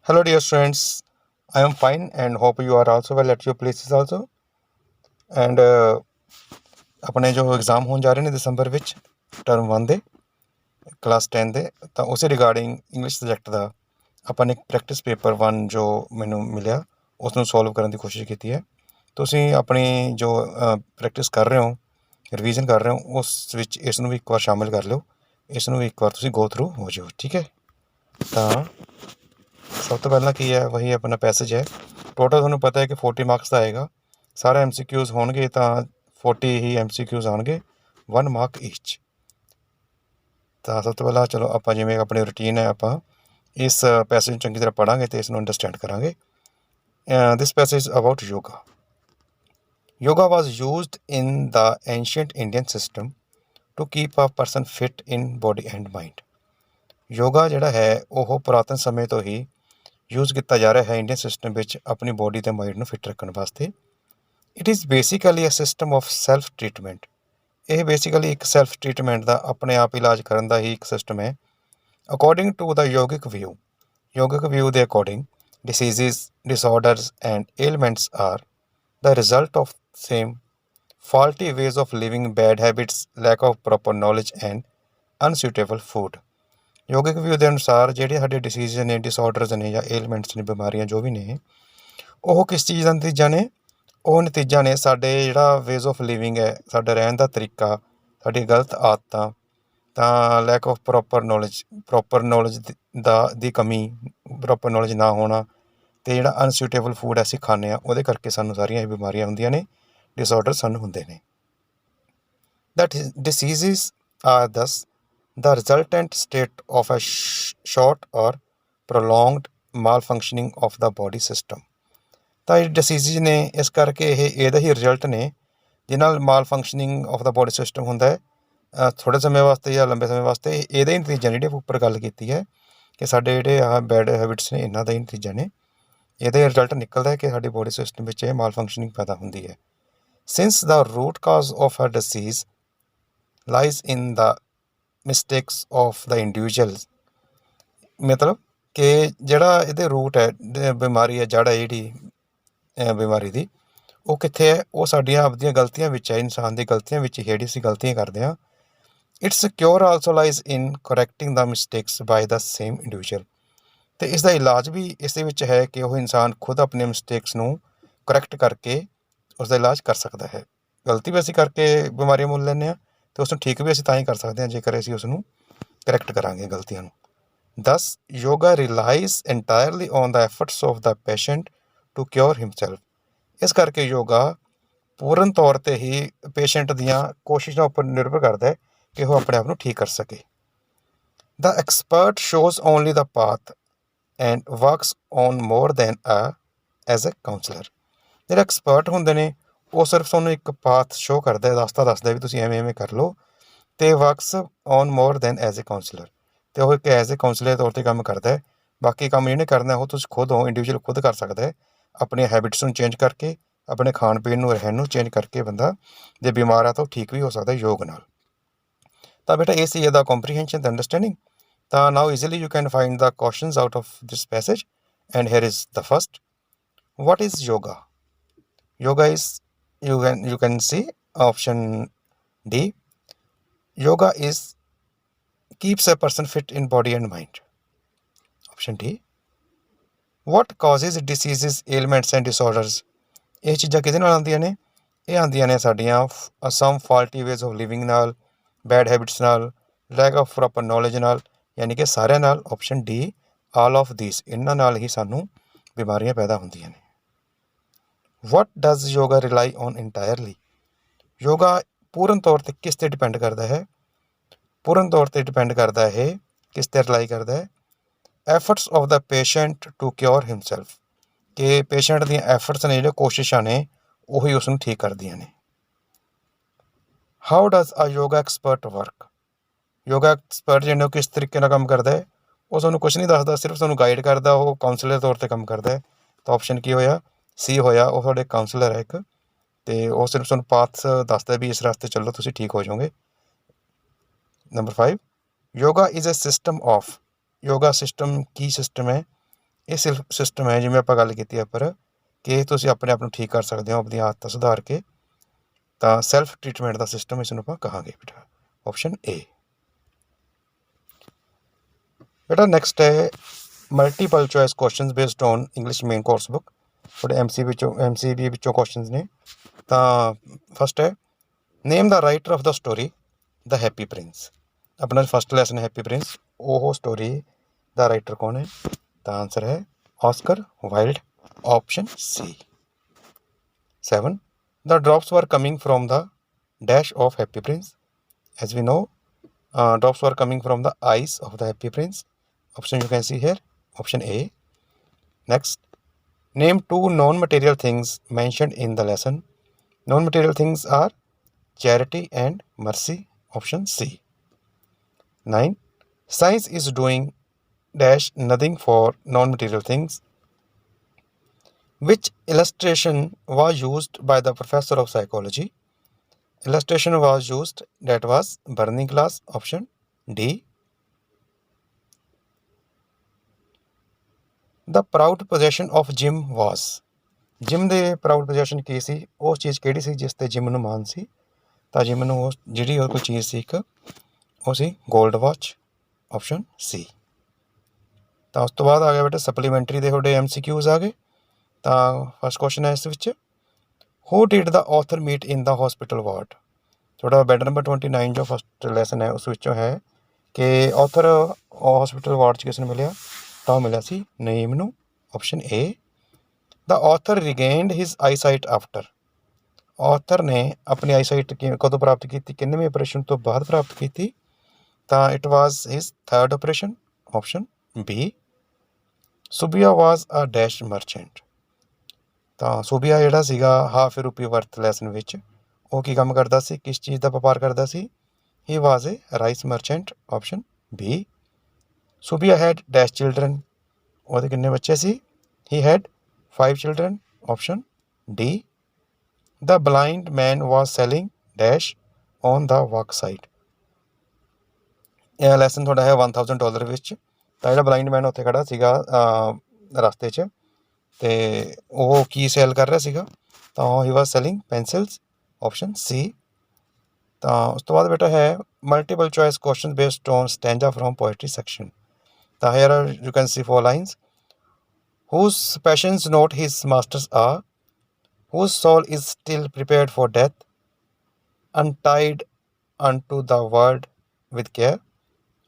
Hello, dear students. I am fine and hope you are also well at your places also. And ਆਪਣੇ ਜੋ exam ਹੋਣ ਜਾ ਰਹੇ ਨੇ ਦਸੰਬਰ ਵਿੱਚ ਟਰਮ 1 ਦੇ ਕਲਾਸ 10 ਦੇ ਤਾਂ ਉਸੇ ਰਿਗਾਰਡਿੰਗ ਇੰਗਲਿਸ਼ ਸਬਜੈਕਟ ਦਾ ਆਪਾਂ ਨੇ ਇੱਕ ਪ੍ਰੈਕਟਿਸ ਪੇਪਰ 1 ਜੋ ਮੈਨੂੰ ਮਿਲਿਆ ਉਸ ਨੂੰ ਸੋਲਵ ਕਰਨ ਦੀ ਕੋਸ਼ਿਸ਼ ਕੀਤੀ ਹੈ। ਤੁਸੀਂ ਆਪਣੀ ਜੋ ਪ੍ਰੈਕਟਿਸ ਕਰ ਰਹੇ ਹੋ, ਰਿਵੀਜ਼ਨ ਕਰ ਰਹੇ ਹੋ, ਉਸ ਵਿੱਚ ਇਸ ਨੂੰ ਵੀ ਇੱਕ ਵਾਰ ਸ਼ਾਮਿਲ ਕਰ ਲਿਓ। ਇਸ ਨੂੰ ਵੀ ਇੱਕ ਵਾਰ ਤੁਸੀਂ ਗੋ ਥਰੂ ਹੋ ਜਾਓ, ਠੀਕ ਹੈ। ਤਾਂ ਸਭ ਤੋਂ ਪਹਿਲਾਂ ਕੀ ਹੈ, ਵਹੀ ਆਪਣਾ ਪੈਸੇਜ ਹੈ। ਟੋਟਲ ਤੁਹਾਨੂੰ ਪਤਾ ਹੈ ਕਿ 40 ਮਾਰਕਸ ਦਾ ਆਏਗਾ। ਸਾਰੇ MCQs ਹੋਣਗੇ ਤਾਂ 40 ਹੀ MCQs ਆਉਣਗੇ, 1 ਮਾਰਕ ਈਚ। ਤਾਂ ਸਭ ਤੋਂ ਪਹਿਲਾਂ ਚਲੋ ਆਪਾਂ ਜਿਵੇਂ ਆਪਣੀ ਰੂਟੀਨ ਹੈ, ਆਪਾਂ ਇਸ ਪੈਸੇਜ ਨੂੰ ਚੰਗੀ ਤਰ੍ਹਾਂ ਪੜ੍ਹਾਂਗੇ ਅਤੇ ਇਸ ਨੂੰ ਅੰਡਰਸਟੈਂਡ ਕਰਾਂਗੇ। This passage about yoga. Yoga was used in the ancient Indian system to keep a person fit in body and mind. Yoga ਜਿਹੜਾ ਹੈ ਉਹ ਪੁਰਾਤਨ ਸਮੇਂ ਤੋਂ ਹੀ ਯੂਜ਼ ਕੀਤਾ ਜਾ ਰਿਹਾ ਹੈ ਇੰਡੀਅਨ ਸਿਸਟਮ ਵਿੱਚ ਆਪਣੀ ਬੋਡੀ ਅਤੇ ਮਾਈਂਡ ਨੂੰ ਫਿੱਟ ਰੱਖਣ ਵਾਸਤੇ। It is basically a system of self treatment. ਇਹ ਬੇਸਿਕਲੀ ਇੱਕ ਸੈਲਫ ਟਰੀਟਮੈਂਟ ਦਾ, ਆਪਣੇ ਆਪ ਇਲਾਜ ਕਰਨ ਦਾ ਹੀ ਇੱਕ ਸਿਸਟਮ ਹੈ। According to the yogic view ਦੇ according diseases, disorders and ailments are the result of same faulty ways of living, bad habits, lack of proper knowledge and unsuitable food। ਯੋਗਿਕ view ਦੇ ਅਨੁਸਾਰ ਜਿਹੜੇ ਸਾਡੇ ਡਿਸੀਜ਼ ਨੇ, disorders ਨੇ ਜਾਂ ਏਲਮੈਂਟਸ ਨੇ, ਬਿਮਾਰੀਆਂ ਜੋ ਵੀ ਨੇ, ਉਹ ਕਿਸ ਚੀਜ਼ ਦਾ ਨਤੀਜਾ ਨੇ? ਉਹ ਨਤੀਜਾ ਨੇ ਸਾਡੇ ਜਿਹੜਾ ਵੇਜ਼ ਆਫ ਲਿਵਿੰਗ ਹੈ, ਸਾਡਾ ਰਹਿਣ ਦਾ ਤਰੀਕਾ, ਸਾਡੀ ਗਲਤ ਆਦਤਾਂ, ਤਾਂ ਲੈਕ ਆਫ ਪ੍ਰੋਪਰ ਨੌਲੇਜ ਦੀ ਕਮੀ, ਪ੍ਰੋਪਰ ਨੌਲੇਜ ਨਾ ਹੋਣਾ, ਅਤੇ ਜਿਹੜਾ ਅਨਸੂਟੇਬਲ ਫੂਡ ਅਸੀਂ ਖਾਂਦੇ ਹਾਂ ਉਹਦੇ ਕਰਕੇ ਸਾਨੂੰ ਸਾਰੀਆਂ ਇਹ ਬਿਮਾਰੀਆਂ ਹੁੰਦੀਆਂ ਨੇ, ਡਿਸਆਰਡਰ ਸਾਨੂੰ ਹੁੰਦੇ ਨੇ। ਦੈਟ ਡਿਸੀਜ਼ਿਜ਼ ਆਰ ਦਸ the resultant state of a short or prolonged malfunctioning of the body system। ਤਾਂ ਇਹ ਡਿਸੀਜ਼ਿਜ਼ ਨੇ, ਇਸ ਕਰਕੇ ਇਹਦਾ ਹੀ ਰਿਜ਼ਲਟ ਨੇ ਜਿਹਦੇ ਨਾਲ malfunctioning of the body system ਹੁੰਦਾ ਹੈ ਥੋੜ੍ਹੇ ਸਮੇਂ ਵਾਸਤੇ ਜਾਂ ਲੰਬੇ ਸਮੇਂ ਵਾਸਤੇ। ਇਹਦਾ ਹੀ ਨਤੀਜਾ ਜਿਹੜੀ ਉੱਪਰ ਗੱਲ ਕੀਤੀ ਹੈ ਕਿ ਸਾਡੇ ਜਿਹੜੇ ਆਹ ਬੈਡ ਹੈਬਿਟਸ ਨੇ, ਇਹਨਾਂ ਦਾ ਹੀ ਨਤੀਜਾ ਨੇ। ਇਹਦਾ ਹੀ ਰਿਜ਼ਲਟ ਨਿਕਲਦਾ ਹੈ ਕਿ ਸਾਡੀ ਬੋਡੀ ਸਿਸਟਮ ਵਿੱਚ ਇਹ ਮਾਲ ਫੰਕਸ਼ਨਿੰਗ ਪੈਦਾ ਹੁੰਦੀ ਹੈ। Since the root cause of a disease lies in the mistakes of the individuals. ਮਤਲਬ ਕਿ ਜਿਹੜਾ ਇਹਦੇ ਰੂਟ ਹੈ, ਬਿਮਾਰੀ ਹੈ, ਜੜ੍ਹ ਹੈ ਜਿਹੜੀ ਬਿਮਾਰੀ ਦੀ, ਉਹ ਕਿੱਥੇ ਹੈ? ਉਹ ਸਾਡੀਆਂ ਆਪਦੀਆਂ ਗਲਤੀਆਂ ਵਿੱਚ ਹੈ, ਇਨਸਾਨ ਦੀ ਗਲਤੀਆਂ ਵਿੱਚ ਹੀ ਜਿਹੜੀ ਅਸੀਂ ਗਲਤੀਆਂ ਕਰਦੇ ਹਾਂ। Its cure also lies in correcting the mistakes by the same individual. ਅਤੇ ਇਸ ਦਾ ਇਲਾਜ ਵੀ ਇਸਦੇ ਵਿੱਚ ਹੈ ਕਿ ਉਹ ਇਨਸਾਨ ਖੁਦ ਆਪਣੇ ਮਿਸਟੇਕਸ ਨੂੰ ਕਰੈਕਟ ਕਰਕੇ ਉਸ ਦਾ ਇਲਾਜ ਕਰ ਸਕਦਾ ਹੈ। ਗਲਤੀ ਵੀ ਅਸੀਂ ਕਰਕੇ ਬਿਮਾਰੀਆਂ ਮੁੱਲ ਲੈਂਦੇ ਹਾਂ, ਅਤੇ ਉਸ ਨੂੰ ਠੀਕ ਵੀ ਅਸੀਂ ਤਾਂ ਹੀ ਕਰ ਸਕਦੇ ਹਾਂ ਜੇਕਰ ਅਸੀਂ ਉਸ ਨੂੰ ਕਰੈਕਟ ਕਰਾਂਗੇ ਗਲਤੀਆਂ ਨੂੰ। This yoga relies entirely on the efforts of the patient to cure himself. ਇਸ ਕਰਕੇ ਯੋਗਾ ਪੂਰਨ ਤੌਰ 'ਤੇ ਹੀ ਪੇਸ਼ੈਂਟ ਦੀਆਂ ਕੋਸ਼ਿਸ਼ਾਂ ਉੱਪਰ ਨਿਰਭਰ ਕਰਦਾ ਹੈ ਕਿ ਉਹ ਆਪਣੇ ਆਪ ਨੂੰ ਠੀਕ ਕਰ ਸਕੇ। The expert shows only the path and works on more than as a counsellor. ਜਿਹੜੇ ਐਕਸਪਰਟ ਹੁੰਦੇ ਨੇ ਉਹ ਸਿਰਫ ਤੁਹਾਨੂੰ ਇੱਕ ਪਾਥ ਸ਼ੋਅ ਕਰਦਾ, ਰਸਤਾ ਦੱਸਦਾ ਵੀ ਤੁਸੀਂ ਐਵੇਂ ਕਰ ਲਓ, ਅਤੇ works on more than as a counsellor. ਅਤੇ ਉਹ ਇੱਕ ਐਜ਼ ਏ ਕਾਉਂਸਲਰ ਦੇ ਤੌਰ 'ਤੇ ਕੰਮ ਕਰਦਾ ਹੈ। ਬਾਕੀ ਕੰਮ ਜਿਹਨੇ ਕਰਨਾ ਉਹ ਤੁਸੀਂ ਖੁਦ ਹੋ, ਇੰਡੀਵਿਜੂਅਲ ਖੁਦ ਕਰ ਸਕਦਾ ਹੈ। ਆਪਣੀਆਂ ਹੈਬਿਟਸ ਨੂੰ ਚੇਂਜ ਕਰਕੇ, ਆਪਣੇ ਖਾਣ ਪੀਣ ਨੂੰ, ਰਹਿਣ ਨੂੰ ਚੇਂਜ ਕਰਕੇ ਬੰਦਾ ਜੇ ਬਿਮਾਰ ਆ ਤਾਂ ਉਹ ਠੀਕ ਵੀ ਹੋ ਸਕਦਾ ਯੋਗ ਨਾਲ। ਤਾਂ ਬੇਟਾ ਇਹ ਸੀ ਇਹਦਾ ਕੰਪਰੀਹੈਂਸ਼ਨ ਅਤੇ ਅੰਡਰਸਟੈਂਡਿੰਗ। ਤਾਂ now easily you can find the questions out of this passage and here is the first. What is yoga? Yoga is, you can see option D. Yoga is keeps a person fit in body and mind. Option D. What causes diseases, ailments and disorders? ਇਹ ਚੀਜ਼ਾਂ ਕਿਹਦੇ ਨਾਲ ਆਉਂਦੀਆਂ ਨੇ? ਇਹ ਆਉਂਦੀਆਂ ਨੇ ਸਾਡੀਆਂ some faulty ways of living ਨਾਲ, bad habits ਨਾਲ, lack of proper knowledge ਨਾਲ, ਯਾਨੀ ਕਿ ਸਾਰਿਆਂ ਨਾਲ। Option D, all of these, ਇਹਨਾਂ ਨਾਲ ਹੀ ਸਾਨੂੰ ਬਿਮਾਰੀਆਂ ਪੈਦਾ ਹੁੰਦੀਆਂ ਨੇ। What does yoga rely on entirely? Yoga ਪੂਰਨ ਤੌਰ 'ਤੇ ਕਿਸ 'ਤੇ ਡਿਪੈਂਡ ਕਰਦਾ ਹੈ? ਪੂਰਨ ਤੌਰ 'ਤੇ ਡਿਪੈਂਡ ਕਰਦਾ ਹੈ, ਕਿਸ 'ਤੇ ਰਿਲਾਈ ਕਰਦਾ ਹੈ? Efforts of the patient to cure himself. ਕਿ ਪੇਸ਼ੈਂਟ ਦੀਆਂ ਐਫਰਟਸ ਨੇ, ਜਿਹੜੀਆਂ ਕੋਸ਼ਿਸ਼ਾਂ ਨੇ, ਉਹੀ ਉਸ ਨੂੰ ਠੀਕ ਕਰਦੀਆਂ ਨੇ। How does a yoga expert work? Yoga expert ਜਿਹੜੇ ਉਹ ਕਿਸ ਤਰੀਕੇ ਨਾਲ ਕੰਮ ਕਰਦਾ ਹੈ? ਉਹ ਤੁਹਾਨੂੰ ਕੁਛ ਨਹੀਂ ਦੱਸਦਾ, ਸਿਰਫ ਤੁਹਾਨੂੰ ਗਾਈਡ ਕਰਦਾ, ਉਹ ਕਾਉਂਸਲਰ ਤੌਰ 'ਤੇ ਕੰਮ ਕਰਦਾ ਹੈ। ਤਾਂ ਆਪਸ਼ਨ ਕੀ ਹੋਇਆ? ਸੀ ਹੋਇਆ। ਉਹ ਤੁਹਾਡੇ ਕਾਉਂਸਲਰ ਹੈ ਇੱਕ, ਅਤੇ ਉਹ ਸਿਰਫ ਤੁਹਾਨੂੰ ਪਾਥ ਦੱਸਦਾ ਵੀ ਇਸ ਰਸਤੇ ਚੱਲੋ ਤੁਸੀਂ ਠੀਕ ਹੋ ਜਾਓਗੇ। Number 5, yoga is a system of. Yoga system ਕੀ ਸਿਸਟਮ ਹੈ? ਇਹ ਸਿਸਟਮ ਹੈ ਜਿਵੇਂ ਆਪਾਂ ਗੱਲ ਕੀਤੀ ਉੱਪਰ ਕਿ ਤੁਸੀਂ ਆਪਣੇ ਆਪ ਨੂੰ ਠੀਕ ਕਰ ਸਕਦੇ ਹੋ, ਆਪਣੀ ਆਦਤਾਂ ਸੁਧਾਰ ਕੇ, ਤਾਂ ਸੈਲਫ ਟ੍ਰੀਟਮੈਂਟ ਦਾ ਸਿਸਟਮ ਇਸ ਨੂੰ ਆਪਾਂ ਕਹਾਂਗੇ ਬੇਟਾ, ਆਪਸ਼ਨ ਏ। ਬੇਟਾ ਨੈਕਸਟ ਹੈ multiple choice questions based on English main course book. ਤੁਹਾਡੇ MCB ਵਿੱਚੋਂ ਕੁਐਸਚਨਸ ਨੇ। ਤਾਂ ਫਸਟ ਹੈ name the writer of the story the happy prince. ਆਪਣਾ ਫਸਟ ਲੈਸਨ ਹੈਪੀ ਪ੍ਰਿੰਸ, ਉਹ ਸਟੋਰੀ ਦਾ ਰਾਈਟਰ ਕੌਣ ਹੈ? ਤਾਂ ਆਂਸਰ ਹੈ Oscar Wilde, option C. 7 the drops were coming from the dash of happy prince. As we know, drops were coming from the eyes of the happy prince. Option you can see here, option A. Next, name 2 non-material things mentioned in the lesson. Non-material things are charity and mercy, option C. 9 science is doing dash nothing for non-material things. Which illustration was used by the professor of psychology? Illustration was used, that was burning glass, option D. The proud possession of Jim was. Jim ਦੇ proud possession ਕੀ ਸੀ? ਉਹ ਚੀਜ਼ ਕਿਹੜੀ ਸੀ ਜਿਸ ਤੇ gym ਨੂੰ ਮਾਣ ਸੀ? ਤਾਂ gym ਨੂੰ ਉਹ ਜਿਹੜੀ ਉਹ ਕੋਈ ਚੀਜ਼ ਸੀ ਇੱਕ, ਉਹ ਸੀ ਗੋਲਡ ਵਾਚ, ਆਪਸ਼ਨ ਸੀ। ਤਾਂ ਉਸ ਤੋਂ ਬਾਅਦ ਆ ਗਿਆ ਬੇਟਾ ਸਪਲੀਮੈਂਟਰੀ ਦੇ ਤੁਹਾਡੇ MCQs ਆ ਗਏ। ਤਾਂ ਫਸਟ ਕੁਐਸਚਨ ਹੈ ਇਸ ਵਿੱਚ, who did the author meet in the hospital ward. ਤੁਹਾਡਾ ਬੈਡ ਨੰਬਰ 29 ਜੋ ਫਸਟ ਲੈਸਨ ਹੈ ਉਸ ਵਿੱਚੋਂ ਹੈ ਕਿ ਆਥਰ ਹਸਪੀਟਲ ਵਾਰਡ 'ਚ ਕਿਸ ਨੂੰ ਮਿਲਿਆ? ਤਾਂ ਮਿਲਿਆ ਸੀ ਨਈਮ ਨੂੰ, option A. The author regained his eyesight after. Author ਨੇ ਆਪਣੀ ਆਈਸਾਈਟ ਕਦੋਂ ਪ੍ਰਾਪਤ ਕੀਤੀ? ਕਿੰਨਵੇਂ ਆਪਰੇਸ਼ਨ ਤੋਂ ਬਾਅਦ ਪ੍ਰਾਪਤ ਕੀਤੀ? ਤਾਂ it was his third operation, option B. Subia was a dash merchant. ਤਾਂ ਸੁਬੀਆ ਜਿਹੜਾ ਸੀਗਾ ਹਾਫ ਰੁਪੀ ਵਰਥ ਲੈਸਨ ਵਿੱਚ, ਉਹ ਕੀ ਕੰਮ ਕਰਦਾ ਸੀ? ਕਿਸ ਚੀਜ਼ ਦਾ ਵਪਾਰ ਕਰਦਾ ਸੀ? He was a rice merchant, option B. Subia had dash children. ਉਹਦੇ ਕਿੰਨੇ ਬੱਚੇ ਸੀ? He had 5 children, option D. The blind man was selling dash on the walk side. ਇਹ ਲੈਸਨ ਤੁਹਾਡਾ ਹੈ $1000 ਵਿੱਚ। ਤਾਂ ਜਿਹੜਾ ਬਲਾਈਂਡ ਮੈਨ ਉੱਥੇ ਖੜਾ ਸੀਗਾ ਰਸਤੇ 'ਚ, ਅਤੇ ਉਹ ਕੀ ਸੇਲ ਕਰ ਰਿਹਾ ਸੀਗਾ? ਤਾਂ he was selling pencils, option C. ਤਾਂ ਉਸ ਤੋਂ ਬਾਅਦ ਬੇਟਾ ਹੈ multiple choice question based on stanza from poetry section. ਤਾਂ here you can see 4 lines. Whose passions not his masters are, whose soul is still prepared for death, untied unto the world with care,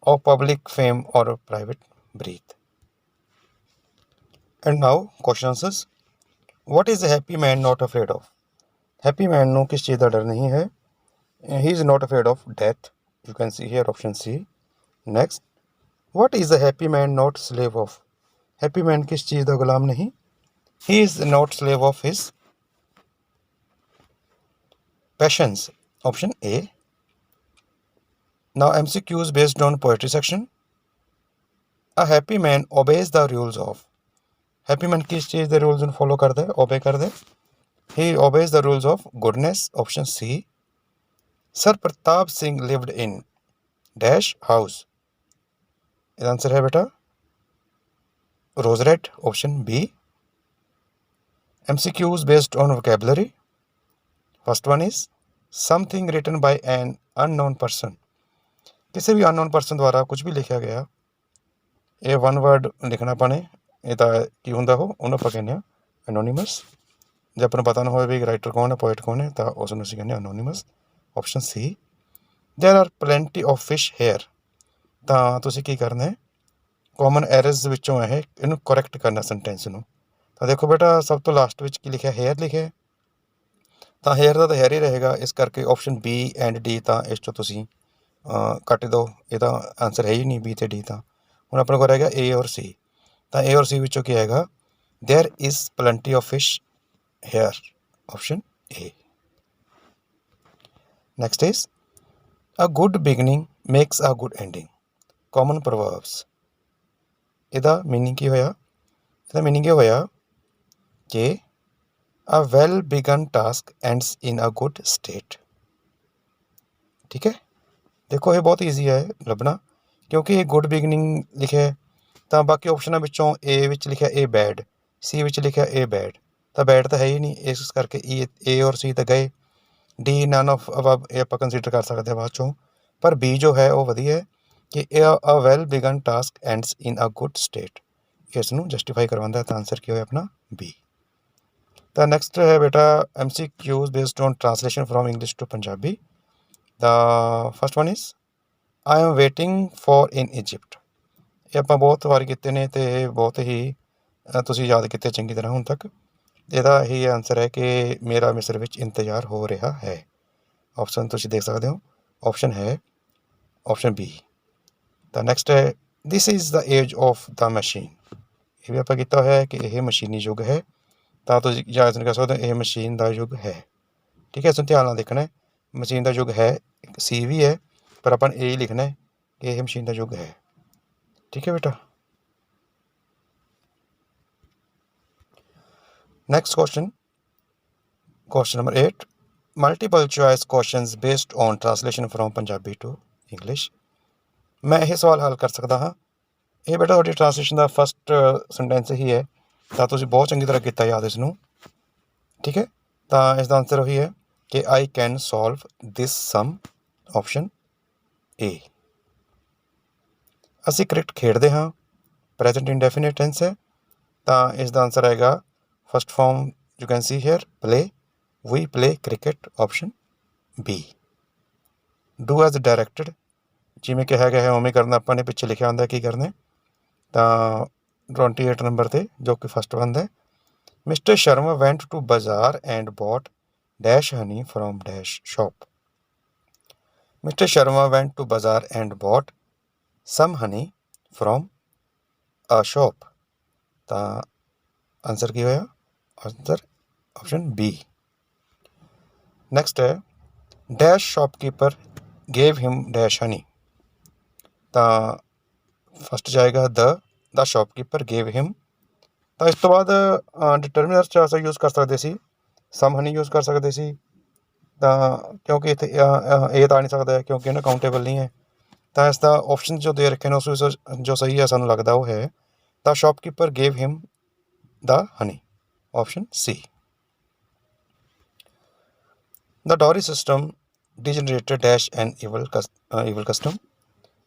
of public fame or private breath. And now question answers. What is a happy man not afraid of? Happy man ਨੂੰ ਕਿਸ ਚੀਜ਼ ਦਾ ਡਰ ਨਹੀਂ ਹੈ? He is not afraid of death. You can see here, option C. Next, what is a happy man not slave of? Happy man किस चीज़ का गुलाम नहीं? He is not slave of his patience, option A. Now MCQs based on poetry section. A happy man obeys the rules of. Happy man किस चीज़ के rules follow करता है, obey करता है? He obeys the rules of goodness, option C. Sir Pratap Singh lived in dash house. इसका answer है बेटा रोजरेट, option B. MCQs based on vocabulary. First one is something written by an unknown person. किसी भी अननोन पर्सन द्वारा कुछ भी लिखा गया, ये वन वर्ड लिखना पाने ਇਹਦਾ ਕੀ ਹੁੰਦਾ ਉਹਨੂੰ ਆਪਾਂ ਕਹਿੰਦੇ ਹਾਂ ਐਨੋਨੀਮਸ। ਜੇ ਆਪਾਂ ਨੂੰ ਪਤਾ ਨਾ ਹੋਵੇ ਵੀ ਰਾਈਟਰ ਕੌਣ ਹੈ, ਪੋਇਟ ਕੌਣ ਹੈ, ਤਾਂ ਉਸ ਨੂੰ ਅਸੀਂ ਕਹਿੰਦੇ ਹਾਂ ਐਨੋਨੀਮਸ, option C. There are plenty of fish here. ਤਾਂ ਤੁਸੀਂ ਕੀ ਕਰਨਾ ਹੈ, ਕਾਮਨ ਐਰਰਸ ਵਿੱਚੋਂ ਇਹਨੂੰ ਕਰੈਕਟ ਕਰਨਾ ਸੈਂਟੈਂਸ ਨੂੰ। ਤਾਂ ਦੇਖੋ ਬੇਟਾ ਸਭ ਤੋਂ ਲਾਸਟ ਵਿੱਚ ਕੀ ਲਿਖਿਆ? ਹੇਅਰ ਲਿਖਿਆ। ਤਾਂ ਹੇਅਰ ਦਾ ਤਾਂ ਹੇਅਰ ਹੀ ਰਹੇਗਾ, ਇਸ ਕਰਕੇ ਆਪਸ਼ਨ B ਐਂਡ D ਤਾਂ ਇਸ 'ਚੋਂ ਤੁਸੀਂ ਕੱਟ ਦਿਓ। ਇਹਦਾ ਆਂਸਰ ਹੈ ਹੀ ਨਹੀਂ B ਅਤੇ D। ਤਾਂ ਹੁਣ ਆਪਣੇ ਕੋਲ ਰਹਿ ਗਿਆ A ਔਰ C। ਤਾਂ A ਔਰ C ਵਿੱਚੋਂ ਕੀ ਆਏਗਾ? There is plenty of fish here, option A। Next is a good beginning makes a good ending, common proverbs. ਇਹਦਾ ਮੀਨਿੰਗ ਕੀ ਹੋਇਆ? ਇਹਦਾ ਮੀਨਿੰਗ ਇਹ ਹੋਇਆ ਕਿ a well begun task ends in a good state. ਠੀਕ ਹੈ, ਦੇਖੋ ਇਹ ਬਹੁਤ ਈਜ਼ੀ ਹੈ ਲੱਭਣਾ, ਕਿਉਂਕਿ ਇਹ ਗੁੱਡ ਬਿਗਨਿੰਗ ਲਿਖਿਆ ਹੈ ਤਾਂ ਬਾਕੀ ਆਪਸ਼ਨਾਂ ਵਿੱਚੋਂ ਏ ਵਿੱਚ ਲਿਖਿਆ ਏ ਬੈਡ, ਸੀ ਵਿੱਚ ਲਿਖਿਆ ਏ ਬੈਡ, ਤਾਂ ਬੈਡ ਤਾਂ ਹੈ ਹੀ ਨਹੀਂ, ਇਸ ਕਰਕੇ ਏ ਔਰ ਸੀ ਤਾਂ ਗਏ। ਡੀ ਨਨ ਆਫ ਅਬਵ ਇਹ ਆਪਾਂ ਕੰਸੀਡਰ ਕਰ ਸਕਦੇ ਹਾਂ ਬਾਅਦ ਚੋਂ। ਪਰ ਬੀ ਜੋ ਹੈ ਉਹ ਵਧੀਆ ਹੈ ਕਿ a well begun task ends in a good state, ਇਸ ਨੂੰ ਜਸਟੀਫਾਈ ਕਰਵਾਉਂਦਾ। ਤਾਂ ਆਨਸਰ ਕੀ ਹੋਇਆ ਆਪਣਾ ਬੀ। ਤਾਂ ਨੈਕਸਟ ਹੈ ਬੇਟਾ MCQs based on translation from English to Punjabi. The first one is I am waiting for in Egypt. ਇਹ ਆਪਾਂ ਬਹੁਤ ਵਾਰ ਕੀਤੇ ਨੇ ਅਤੇ ਬਹੁਤ ਹੀ ਤੁਸੀਂ ਯਾਦ ਕੀਤੇ ਚੰਗੀ ਤਰ੍ਹਾਂ ਹੁਣ ਤੱਕ। ਇਹਦਾ ਇਹੀ ਆਨਸਰ ਹੈ ਕਿ ਮੇਰਾ ਮਿਸਰ ਵਿੱਚ ਇੰਤਜ਼ਾਰ ਹੋ ਰਿਹਾ ਹੈ। ਆਪਸ਼ਨ ਤੁਸੀਂ ਦੇਖ ਸਕਦੇ ਹੋ, ਆਪਸ਼ਨ ਹੈ ਆਪਸ਼ਨ ਬੀ। ਤਾਂ ਨੈਕਸਟ ਹੈ this is the age of the machine. ਇਹ ਵੀ ਆਪਾਂ ਕੀਤਾ ਹੋਇਆ ਹੈ ਕਿ ਇਹ ਮਸ਼ੀਨੀ ਯੁੱਗ ਹੈ, ਤਾਂ ਤੁਸੀਂ ਯਾਦ ਕਰ ਸਕਦੇ ਹੋ ਇਹ ਮਸ਼ੀਨ ਦਾ ਯੁੱਗ ਹੈ। ਠੀਕ ਹੈ, ਇਸ ਨੂੰ ਧਿਆਨ ਨਾਲ ਦੇਖਣਾ ਹੈ। ਮਸ਼ੀਨ ਦਾ ਯੁੱਗ ਹੈ, ਸੀ ਵੀ ਹੈ, ਪਰ ਆਪਾਂ ਇਹ ਹੀ ਲਿਖਣਾ ਹੈ ਕਿ ਇਹ ਮਸ਼ੀਨ ਦਾ ਯੁੱਗ ਹੈ। ਠੀਕ ਹੈ ਬੇਟਾ। Next question number 8 multiple choice questions based on translation from Punjabi to English. ਮੈਂ ਇਹ ਸਵਾਲ ਹੱਲ ਕਰ ਸਕਦਾ ਹਾਂ। ਇਹ ਬੇਟਾ ਤੁਹਾਡੀ ਟ੍ਰਾਂਸਲੇਸ਼ਨ ਦਾ ਫਸਟ ਸੈਂਟੈਂਸ ਹੀ ਹੈ, ਤਾਂ ਤੁਸੀਂ ਬਹੁਤ ਚੰਗੀ ਤਰ੍ਹਾਂ ਕੀਤਾ ਯਾਦ ਇਸ ਨੂੰ। ਠੀਕ ਹੈ, ਤਾਂ ਇਸ ਦਾ ਆਨਸਰ ਉਹੀ ਹੈ ਕਿ I can solve this sum, option A. ਅਸੀਂ ਕ੍ਰਿਕਟ ਖੇਡਦੇ ਹਾਂ, ਪ੍ਰੈਜ਼ੈਂਟ ਇੰਡੈਫੀਨਿਟ ਟੈਂਸ ਹੈ, ਤਾਂ ਇਸ ਦਾ ਆਨਸਰ ਆਏਗਾ first form you can see here play, we play cricket, option B. Do as directed, ਜਿਵੇਂ ਕਿਹਾ ਗਿਆ ਹੈ ਉਵੇਂ ਕਰਨਾ ਆਪਾਂ ਨੇ, ਪਿੱਛੇ ਲਿਖਿਆ ਹੁੰਦਾ ਕੀ ਕਰਨਾ। ਤਾਂ 28 ਨੰਬਰ 'ਤੇ ਜੋ ਕਿ ਫਸਟ ਬਣਦਾ ਹੈ mister Sharma went to bazaar and bought dash honey from dash shop. Mister Sharma went to bazaar and bought some honey from a shop. ਤਾਂ ਆਨਸਰ ਕੀ ਹੋਇਆ, ਆਨਸਰ ਆਪਸ਼ਨ ਬੀ। ਨੈਕਸਟ ਹੈ dash shopkeeper gave him dash honey. ਤਾਂ first ਜਾਏਗਾ ਦ shopkeeper gave ਹਿਮ। ਤਾਂ ਇਸ ਤੋਂ ਬਾਅਦ ਡਿਟਰਮੀਨਰ 'ਚ ਅਸੀਂ ਯੂਜ਼ ਕਰ ਸਕਦੇ ਸੀ, ਸਮ ਹਨੀ ਯੂਜ਼ ਕਰ ਸਕਦੇ ਸੀ। ਤਾਂ ਕਿਉਂਕਿ ਇੱਥੇ ਇਹ ਤਾਂ ਆ ਨਹੀਂ ਸਕਦਾ ਕਿਉਂਕਿ ਇਹਨਾਂ ਕਾਊਂਟੇਬਲ ਨਹੀਂ ਹੈ। ਤਾਂ ਇਸ ਦਾ ਆਪਸ਼ਨ ਜੋ ਦੇ ਰੱਖੇ ਨੇ ਉਸ ਵਿੱਚ ਜੋ ਸਹੀ ਹੈ ਸਾਨੂੰ ਲੱਗਦਾ ਉਹ ਹੈ the shopkeeper gave him the honey, option C. The dowry system degenerated dash an evil custom.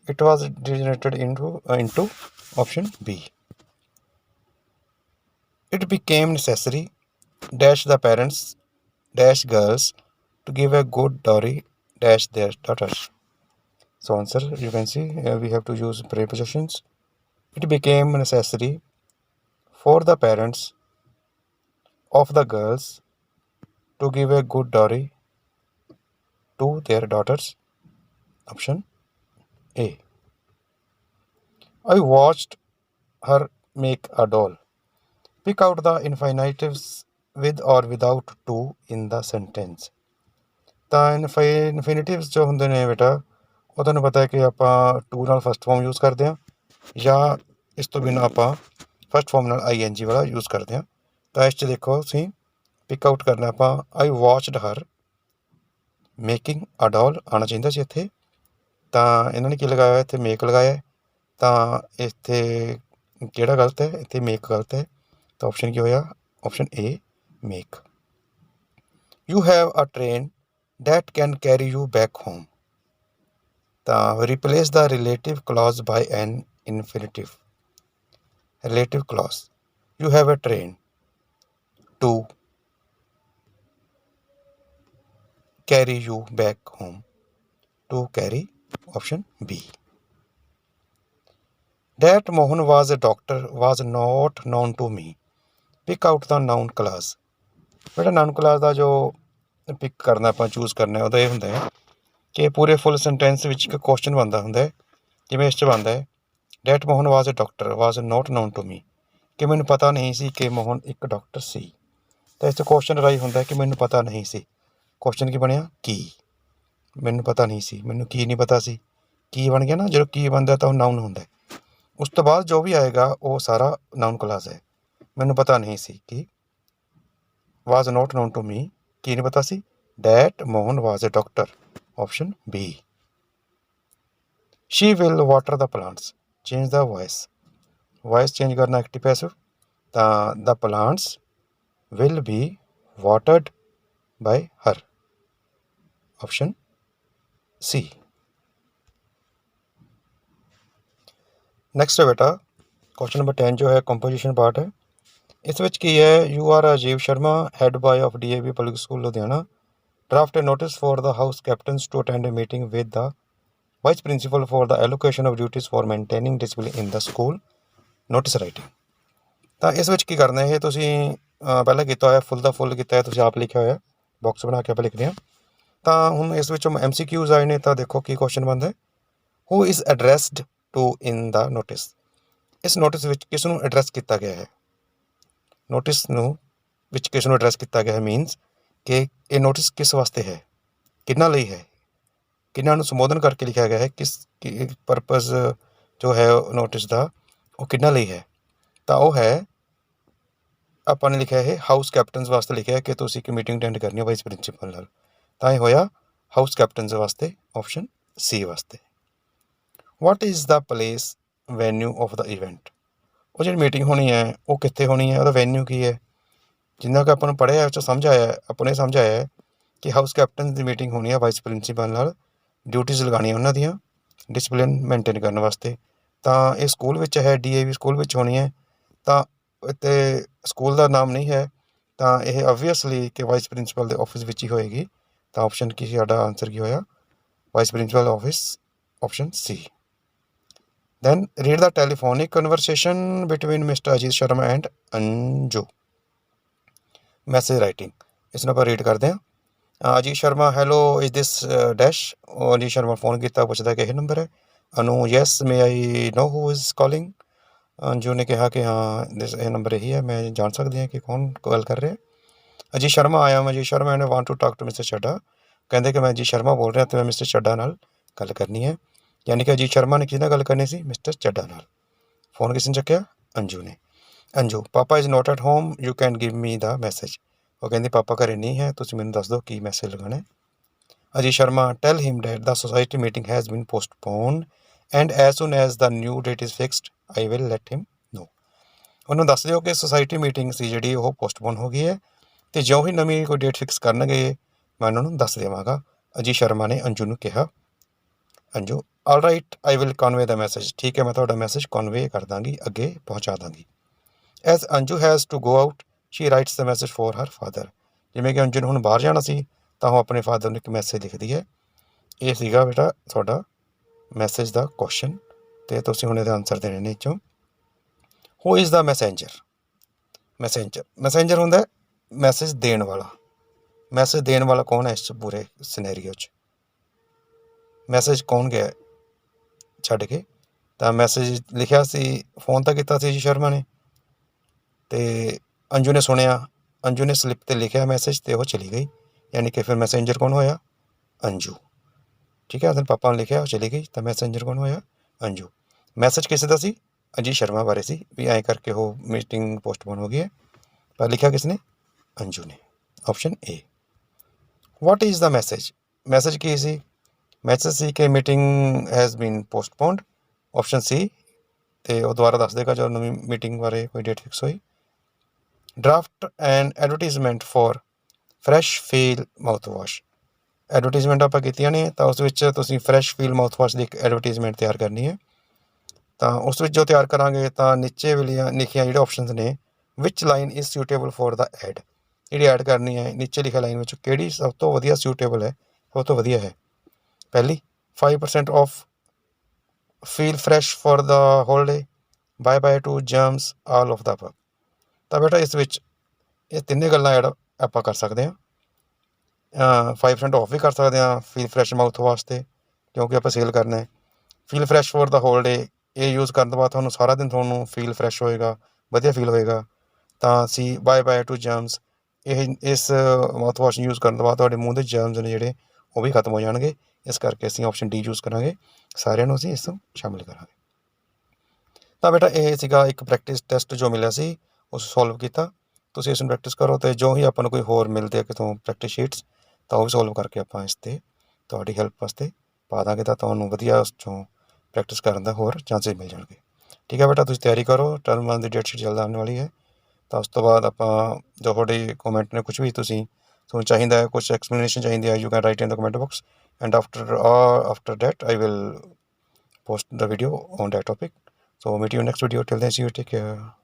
It was degenerated into option B. It became necessary dash the parents dash girls to give a good dowry dash their daughters. So answer you can see we have to use prepositions. It became necessary for the parents of the girls to give a good dowry to their daughters, option A. I watched her make a doll. Pick out the infinitives with or without to in the sentence. ਤਾਂ ਇਨਫਿਨਿਟਿਵਸ ਜੋ ਹੁੰਦੇ ਨੇ ਬੇਟਾ ਉਹ ਤੁਹਾਨੂੰ ਪਤਾ ਹੈ ਕਿ ਆਪਾਂ ਟੂ ਨਾਲ ਫਸਟ ਫਾਰਮ ਯੂਜ਼ ਕਰਦੇ ਹਾਂ, ਜਾਂ ਇਸ ਤੋਂ ਬਿਨਾਂ ਆਪਾਂ ਫਸਟ ਫਾਰਮ ਨਾਲ ING ਵਾਲਾ ਯੂਜ਼ ਕਰਦੇ ਹਾਂ। ਤਾਂ ਇਸ 'ਚ ਦੇਖੋ ਤੁਸੀਂ ਪਿਕ ਆਊਟ ਕਰਨਾ ਆਪਾਂ ਆਈ ਵਾਚਡ ਹਰ ਮੇਕਿੰਗ ਅ ਡੋਲ ਆਉਣਾ ਚਾਹੀਦਾ ਸੀ ਇੱਥੇ। ਤਾਂ ਇਹਨਾਂ ਨੇ ਕੀ ਲਗਾਇਆ ਇੱਥੇ ਮੇਕ ਲਗਾਇਆ, ਤਾਂ ਇੱਥੇ ਕਿਹੜਾ ਗਲਤ ਹੈ, ਇੱਥੇ ਮੇਕ ਗਲਤ ਹੈ। ਤਾਂ ਆਪਸ਼ਨ ਕੀ ਹੋਇਆ, option A make. You have a train that can carry you back home. ਤਾਂ replace the relative clause by an infinitive. Relative clause you have a train to carry you back home, to carry, option B. That Mohan was a doctor was not known to me. Pick out the noun clause. ਬੇਟਾ ਨਾउन class ਦਾ ਜੋ pick ਕਰਨਾ ਆਪਾਂ choose ਕਰਨਾ ਉਹਦਾ ਇਹ ਹੁੰਦਾ ਹੈ ਕਿ ਪੂਰੇ ਫੁੱਲ ਸੈਂਟੈਂਸ ਵਿੱਚ ਇੱਕ ਕੁਐਸਚਨ ਬਣਦਾ ਹੁੰਦਾ ਹੈ। ਜਿਵੇਂ ਇਸ 'ਚ ਬਣਦਾ ਹੈ that Mohan was a doctor was not known to me, ਕਿ ਮੈਨੂੰ ਪਤਾ ਨਹੀਂ ਸੀ ਕਿ ਮੋਹਨ ਇੱਕ ਡਾਕਟਰ ਸੀ। ਤਾਂ ਇਸ 'ਚ ਕੁਐਸਚਨ ਰਾਈ ਹੁੰਦਾ ਕਿ ਮੈਨੂੰ ਪਤਾ ਨਹੀਂ ਸੀ। ਕੁਐਸਚਨ ਕੀ ਬਣਿਆ, ਕੀ। ਮੈਨੂੰ ਪਤਾ ਨਹੀਂ ਸੀ, ਮੈਨੂੰ ਕੀ ਨਹੀਂ ਪਤਾ ਸੀ, ਕੀ ਬਣ ਗਿਆ ਨਾ। ਜਦੋਂ ਕੀ ਬਣਦਾ ਤਾਂ ਉਹ ਨਾਊਨ ਹੁੰਦਾ। ਉਸ ਤੋਂ ਬਾਅਦ ਜੋ ਵੀ ਆਏਗਾ ਉਹ ਸਾਰਾ ਨਾਊਨ ਕਲਾਸ ਹੈ। ਮੈਨੂੰ ਪਤਾ ਨਹੀਂ ਸੀ ਕਿ was not known to me, ਕੀ ਨਹੀਂ ਪਤਾ ਸੀ, that Mohan was a doctor, option B. She will water the plants, change the voice. Voice change ਕਰਨਾ ਐਕਟਿਵ ਪੈਸਿਵ, ਤਾਂ the plants will be watered by her, option C. Next ਹੈ ਬੇਟਾ question number 10 ਜੋ ਹੈ ਕੰਪੋਜੀਸ਼ਨ ਪਾਰਟ ਹੈ। ਇਸ ਵਿੱਚ ਕੀ ਹੈ, you are Rajiv Sharma head boy of DAV public school Ludhiana draft a notice for the house captains to attend a meeting with the vice principal for the allocation of duties for maintaining discipline in the school, notice writing। ਤਾਂ ਇਸ ਵਿੱਚ ਕੀ ਕਰਨਾ ਇਹ ਤੁਸੀਂ ਪਹਿਲਾਂ ਕੀਤਾ ਹੋਇਆ ਫੁੱਲ ਦਾ ਫੁੱਲ ਕੀਤਾ ਹੈ, ਤੁਸੀਂ ਆਪ ਲਿਖਿਆ ਹੋਇਆ ਬਾਕਸ ਬਣਾ ਕੇ ਆਪਾਂ ਲਿਖਦੇ ਹਾਂ। ਤਾਂ ਹੁਣ ਇਸ ਵਿੱਚੋਂ MCQs ਆਏ ਨੇ, ਤਾਂ ਦੇਖੋ ਕੀ ਕੁਐਸਚਨ ਬਣਦਾ, who is addressed to in the notice. ਇਸ ਨੋਟਿਸ ਵਿੱਚ ਕਿਸ ਨੂੰ ਐਡਰੈਸ ਕੀਤਾ ਗਿਆ ਹੈ, ਨੋਟਿਸ ਨੂੰ ਵਿੱਚ ਕਿਸ ਨੂੰ ਐਡਰੈਸ ਕੀਤਾ ਗਿਆ ਹੈ ਮੀਨਸ ਕਿ ਇਹ ਨੋਟਿਸ ਕਿਸ ਵਾਸਤੇ ਹੈ, ਕਿਹਨਾਂ ਲਈ ਹੈ, ਕਿਹਨਾਂ ਨੂੰ ਸੰਬੋਧਨ ਕਰਕੇ ਲਿਖਿਆ ਗਿਆ ਹੈ, ਕਿਸ ਪਰਪਜ਼ ਜੋ ਹੈ ਨੋਟਿਸ ਦਾ ਉਹ ਕਿਹਨਾਂ ਲਈ ਹੈ। ਤਾਂ ਉਹ ਹੈ ਆਪਾਂ ਨੇ ਲਿਖਿਆ ਇਹ ਹਾਊਸ ਕੈਪਟਨਸ ਵਾਸਤੇ ਲਿਖਿਆ ਕਿ ਤੁਸੀਂ ਇੱਕ ਮੀਟਿੰਗ ਅਟੈਂਡ ਕਰਨੀ ਹੈ ਵਾਈਸ ਪ੍ਰਿੰਸੀਪਲ ਨਾਲ, ਤਾਂ ਇਹ ਹੋਇਆ ਹਾਊਸ ਕੈਪਟਨਸ ਵਾਸਤੇ, ਆਪਸ਼ਨ ਸੀ ਵਾਸਤੇ। ਵਾਟ is the place Venue of the event, ਉਹ ਜਿਹੜੀ ਮੀਟਿੰਗ ਹੋਣੀ ਹੈ ਉਹ ਕਿੱਥੇ ਹੋਣੀ ਹੈ, ਉਹਦਾ ਵੈਨਿਊ ਕੀ ਹੈ। ਜਿੰਨਾ ਕਿ ਆਪਾਂ ਨੂੰ ਪੜ੍ਹਿਆ ਉਹ 'ਚ ਸਮਝ ਆਇਆ, ਆਪਾਂ ਨੇ ਸਮਝ ਆਇਆ ਕਿ ਹਾਊਸ ਕੈਪਟਨ ਦੀ ਮੀਟਿੰਗ ਹੋਣੀ ਹੈ ਵਾਈਸ ਪ੍ਰਿੰਸੀਪਲ ਨਾਲ, ਡਿਊਟੀਜ਼ ਲਗਾਉਣੀਆਂ ਉਹਨਾਂ ਦੀਆਂ ਡਿਸਪਲਿਨ ਮੇਨਟੇਨ ਕਰਨ ਵਾਸਤੇ। ਤਾਂ ਇਹ ਸਕੂਲ ਵਿੱਚ ਹੈ, DAV ਸਕੂਲ ਵਿੱਚ ਹੋਣੀ ਹੈ, ਤਾਂ ਇੱਥੇ ਸਕੂਲ ਦਾ ਨਾਮ ਨਹੀਂ ਹੈ, ਤਾਂ ਇਹ ਓਬਵੀਅਸਲੀ ਕਿ ਵਾਈਸ ਪ੍ਰਿੰਸੀਪਲ ਦੇ ਆਫਿਸ ਵਿੱਚ ਹੀ ਹੋਏਗੀ। ਤਾਂ ਆਪਸ਼ਨ ਕੀ ਸਾਡਾ ਆਨਸਰ ਕੀ ਹੋਇਆ, vice principal office, option C. Then read the telephonic conversation between mister Ajit Sharma and Anju, message writing. ਇਸ ਨੂੰ ਆਪਾਂ ਰੀਡ ਕਰਦੇ ਹਾਂ। Ajit Sharma, hello is this dash. Ajit Sharma phone ਕੀਤਾ, ਪੁੱਛਦਾ ਕਿ ਇਹ ਨੰਬਰ ਹੈ। Anu, yes may I know who is calling. Anju ਨੇ ਕਿਹਾ ਕਿ ਹਾਂ ਇਹ ਨੰਬਰ ਇਹੀ ਹੈ, ਮੈਂ ਜਾਣ ਸਕਦੀ ਹਾਂ ਕਿ ਕੌਣ ਗੱਲ ਕਰ ਰਿਹਾ। ਅਜੀਤ ਸ਼ਰਮਾ, ਆਇਆ Ajit Sharma and want to talk to mister Chadha. ਕਹਿੰਦੇ ਕਿ ਮੈਂ ਅਜੀਤ ਸ਼ਰਮਾ ਬੋਲ ਰਿਹਾ ਅਤੇ ਮੈਂ ਮਿਸਟਰ ਚੱਡਾ ਨਾਲ ਗੱਲ ਕਰਨੀ ਹੈ। ਯਾਨੀ ਕਿ ਅਜੀਤ ਸ਼ਰਮਾ ਨੇ ਕਿਹਦੇ ਨਾਲ ਗੱਲ ਕਰਨੀ ਸੀ, ਮਿਸਟਰ ਚੱਡਾ ਨਾਲ। ਫੋਨ ਕਿਸ ਨੇ ਚੱਕਿਆ, ਅੰਜੂ ਨੇ। Anju, papa is not at home, you can give me the message. ਉਹ ਕਹਿੰਦੀ ਪਾਪਾ ਘਰੇ ਨਹੀਂ ਹੈ, ਤੁਸੀਂ ਮੈਨੂੰ ਦੱਸ ਦਿਓ ਕੀ ਮੈਸੇਜ ਲਗਾਉਣਾ। Ajit Sharma, tell him that the society meeting has been postpone and as soon as the new date is fixed I will let him know. ਉਹਨੂੰ ਦੱਸ ਦਿਓ ਕਿ ਸੋਸਾਇਟੀ ਮੀਟਿੰਗ ਸੀ ਜਿਹੜੀ ਉਹ ਪੋਸਟਪੋਨ ਹੋ ਗਈ ਹੈ, ਅਤੇ ਜਿਉਂ ਹੀ ਨਵੀਂ ਕੋਈ ਡੇਟ ਫਿਕਸ ਕਰਨਗੇ ਮੈਂ ਉਹਨਾਂ ਨੂੰ ਦੱਸ ਦੇਵਾਂਗਾ, ਅਜੀਤ ਸ਼ਰਮਾ ਨੇ ਅੰਜੂ ਨੂੰ ਕਿਹਾ। Anju, all right I will convey the message. ਠੀਕ ਹੈ, ਮੈਂ ਤੁਹਾਡਾ ਮੈਸੇਜ ਕਨਵੇ ਕਰ ਦਾਂਗੀ, ਅੱਗੇ ਪਹੁੰਚਾ ਦਾਂਗੀ। As Anju has to go out she writes the message for her father. ਜਿਵੇਂ ਕਿ ਅੰਜੂ ਨੂੰ ਹੁਣ ਬਾਹਰ ਜਾਣਾ ਸੀ ਤਾਂ ਉਹ ਆਪਣੇ ਫਾਦਰ ਨੂੰ ਇੱਕ ਮੈਸੇਜ ਲਿਖਦੀ ਹੈ। ਇਹ ਸੀਗਾ ਬੇਟਾ ਤੁਹਾਡਾ ਮੈਸੇਜ ਦਾ ਕੁਐਸਚਨ, ਅਤੇ ਤੁਸੀਂ ਹੁਣ ਇਹਦੇ ਆਨਸਰ ਦੇਣੇ ਨੇ। ਚੋਂ who is the Messenger. Messenger ਹੁੰਦਾ ਮੈਸੇਜ ਦੇਣ ਵਾਲਾ। ਮੈਸੇਜ ਦੇਣ ਵਾਲਾ ਕੌਣ ਹੈ ਇਸ ਪੂਰੇ ਸਿਨੈਰੀਓ 'ਚ, ਮੈਸੇਜ ਕੌਣ ਗਿਆ ਛੱਡ ਕੇ। ਤਾਂ ਮੈਸੇਜ ਲਿਖਿਆ ਸੀ, ਫੋਨ ਤਾਂ ਕੀਤਾ ਸੀ ਜੀ ਸ਼ਰਮਾ ਨੇ, ਅਤੇ ਅੰਜੂ ਨੇ ਸੁਣਿਆ, ਅੰਜੂ ਨੇ ਸਲਿੱਪ 'ਤੇ ਲਿਖਿਆ ਮੈਸੇਜ ਅਤੇ ਉਹ ਚਲੀ ਗਈ। ਯਾਨੀ ਕਿ ਫਿਰ ਮੈਸੇਂਜਰ ਕੌਣ ਹੋਇਆ, ਅੰਜੂ। ਠੀਕ ਹੈ, ਉਹਦੇ ਪਾਪਾ ਨੇ ਲਿਖਿਆ ਉਹ ਚਲੀ ਗਈ, ਤਾਂ ਮੈਸੇਂਜਰ ਕੌਣ ਹੋਇਆ, ਅੰਜੂ। ਮੈਸੇਜ ਕਿਸੇ ਦਾ ਸੀ, ਅਜੀਤ ਸ਼ਰਮਾ ਬਾਰੇ ਸੀ ਵੀ ਐਂ ਕਰਕੇ ਉਹ ਮੀਟਿੰਗ ਪੋਸਟਪੋਨ ਹੋ ਗਈ ਹੈ, ਪਰ ਲਿਖਿਆ ਕਿਸ ਨੇ, ਅੰਜੂ ਨੇ, option A. What is the message, message ਕੀ ਸੀ, ਮੈਸੇਜ ਸੀ ਕਿ meeting has been postponed, option C. ਅਤੇ ਉਹ ਦੁਬਾਰਾ ਦੱਸ ਦੇਗਾ ਜਦੋਂ ਨਵੀਂ ਮੀਟਿੰਗ ਬਾਰੇ ਕੋਈ ਡੇਟ ਫਿਕਸ ਹੋਈ। Draft and advertisement for fresh feel mouth wash. Advertisement ਆਪਾਂ ਕੀਤੀਆਂ ਨੇ, ਤਾਂ ਉਸ ਵਿੱਚ ਤੁਸੀਂ ਫਰੈਸ਼ ਫੀਲ ਮਾਊਥ ਵਾਸ਼ ਦੀ ਇੱਕ ਐਡਵਰਟੀਜ਼ਮੈਂਟ ਤਿਆਰ ਕਰਨੀ ਹੈ। ਤਾਂ ਉਸ ਵਿੱਚ ਜੋ ਤਿਆਰ ਕਰਾਂਗੇ ਤਾਂ ਨੀਚੇ ਵਾਲੀਆਂ ਲਿਖੀਆਂ ਜਿਹੜੇ ਆਪਸ਼ਨਸ ਨੇ, which line is suitable for the ad, ਜਿਹੜੀ ਐਡ ਕਰਨੀ ਹੈ ਨੀਚੇ ਲਿਖਿਆ ਲਾਈਨ ਵਿੱਚ ਕਿਹੜੀ ਸਭ ਤੋਂ ਵਧੀਆ ਸੁਟੇਬਲ ਹੈ, ਸਭ ਤੋਂ ਵਧੀਆ ਹੈ। ਪਹਿਲੀ 5% of feel fresh for the holiday, by to germs all of the above. ਤਾਂ ਬੇਟਾ ਇਸ ਵਿੱਚ ਇਹ ਤਿੰਨੇ ਗੱਲਾਂ ਐਡ ਆਪਾਂ ਕਰ ਸਕਦੇ ਹਾਂ। 5% ਆਫ ਵੀ ਕਰ ਸਕਦੇ ਹਾਂ ਫੀਲ ਫਰੈਸ਼ ਮਾਊਥ ਵਾਸ਼ 'ਤੇ, ਕਿਉਂਕਿ ਆਪਾਂ ਸੇਲ ਕਰਨਾ ਹੈ। Feel fresh for the holiday, ਇਹ ਯੂਜ਼ ਕਰਨ ਤੋਂ ਬਾਅਦ ਤੁਹਾਨੂੰ ਸਾਰਾ ਦਿਨ ਤੁਹਾਨੂੰ ਫੀਲ ਫਰੈਸ਼ ਹੋਏਗਾ, ਵਧੀਆ ਫੀਲ ਹੋਏਗਾ। ਤਾਂ ਸੀ ਬਾਏ ਟੂ ਜਰਮਸ, ਇਹ ਇਸ ਮਾਊਥ ਵਾਸ਼ ਯੂਜ਼ ਕਰਨ ਤੋਂ ਬਾਅਦ ਤੁਹਾਡੇ ਮੂੰਹ ਦੇ ਜਰਮਸ ਨੇ ਜਿਹੜੇ ਉਹ ਵੀ ਖਤਮ ਹੋ ਜਾਣਗੇ। ਇਸ ਕਰਕੇ ਅਸੀਂ ਆਪਸ਼ਨ ਡੀ ਯੂਜ਼ ਕਰਾਂਗੇ, ਸਾਰਿਆਂ ਨੂੰ ਅਸੀਂ ਇਸ ਤੋਂ ਸ਼ਾਮਿਲ ਕਰਾਂਗੇ। ਤਾਂ ਬੇਟਾ ਇਹ ਸੀਗਾ ਇੱਕ ਪ੍ਰੈਕਟਿਸ ਟੈਸਟ ਜੋ ਮਿਲਿਆ ਸੀ, ਉਸ ਸੋਲਵ ਕੀਤਾ। ਤੁਸੀਂ ਇਸ ਨੂੰ ਪ੍ਰੈਕਟਿਸ ਕਰੋ, ਅਤੇ ਜੋ ਹੀ ਆਪਾਂ ਨੂੰ ਕੋਈ ਹੋਰ ਮਿਲਦੇ ਆ ਕਿਤੋਂ ਪ੍ਰੈਕਟਿਸ ਸ਼ੀਟਸ, ਤਾਂ ਉਹ ਵੀ ਸੋਲਵ ਕਰਕੇ ਆਪਾਂ ਇਸ 'ਤੇ ਤੁਹਾਡੀ ਹੈਲਪ ਵਾਸਤੇ ਪਾ ਦਾਂਗੇ, ਤਾਂ ਤੁਹਾਨੂੰ ਵਧੀਆ ਉਸ 'ਚੋਂ ਪ੍ਰੈਕਟਿਸ ਕਰਨ ਦਾ ਹੋਰ ਚਾਂਸਿਸ ਮਿਲ ਜਾਣਗੇ। ਠੀਕ ਹੈ ਬੇਟਾ, ਤੁਸੀਂ ਤਿਆਰੀ ਕਰੋ, ਟਰਮ 1 ਦੀ ਡੇਟ ਸ਼ੀਟ ਜਲਦ ਆਉਣ ਵਾਲੀ ਹੈ। ਤਾਂ ਉਸ ਤੋਂ ਬਾਅਦ ਆਪਾਂ ਜੋ ਤੁਹਾਡੇ ਕਮੈਂਟ ਨੇ, ਕੁਛ ਵੀ ਤੁਹਾਨੂੰ ਚਾਹੀਦਾ ਹੈ, ਕੁਛ ਐਕਸਪਲੇਨੇਸ਼ਨ ਚਾਹੀਦੀ ਹੈ, you can right in the comment box, and after that I will post the video on that topic. So meet you next video. Till then, see you, take care.